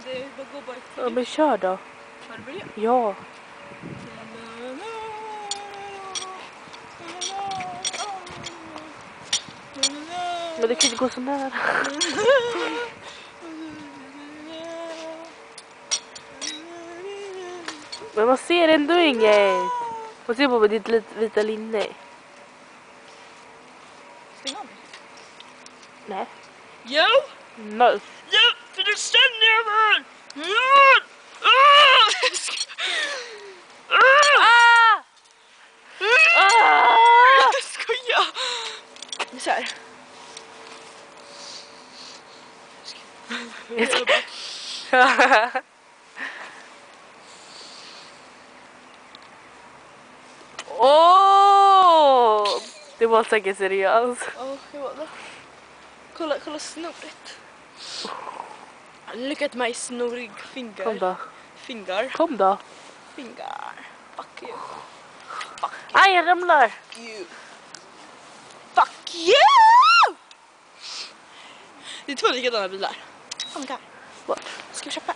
det går bara ett Ja, men kör då. Kör du börja? Ja. Men det kan inte gå så nära. Men man ser ändå inget. Man ser på ditt vita linne. Stäng av mig. Nej. Jo! No. Jo! För du stänger jag mig! Jag skojar! Så här. Åh! Det var säkert seriöst. Ja, det var det. Kolla snoret. Look at my snorig finger. Kom då. Finger. Kom då. Finger. Fuck you. Aj, jag ramlar. Fuck you. Fuck you! Det är två likadana bilar. Oh my god. What? Ska vi köpa?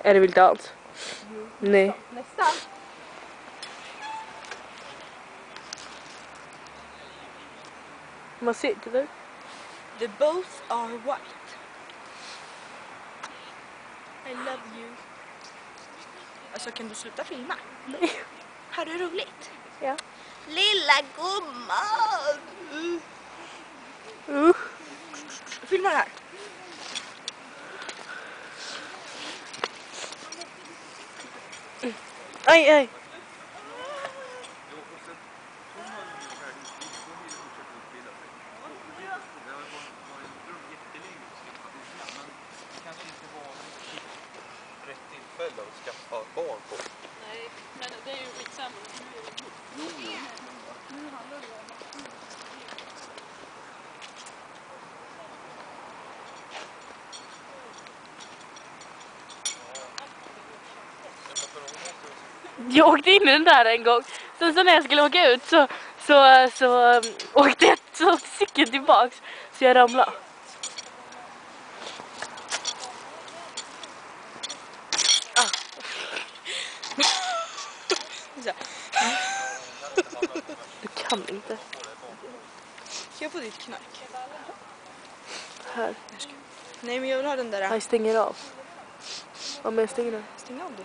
Är det vill dans? Nej. Nästan. Man ser inte det. The both are white. I love you. Alltså, kan du sluta filma? Nej. Har du roligt? Ja. Lilla gumman! Filma det här. Aj, aj. Rätt tillfälle att skaffa barn på. Nej, men det är ju skitsamma. Nu handlar det om Jag åkte in i den där en gång. Sen så när jag skulle åka ut så åkte jag så cykeln tillbaks. Så jag ramlade. Du kan inte. Ska jag få ditt knark? Här. Nej, men jag vill ha den där. Jag stänger av. Vad mer stänger av? Stäng av det.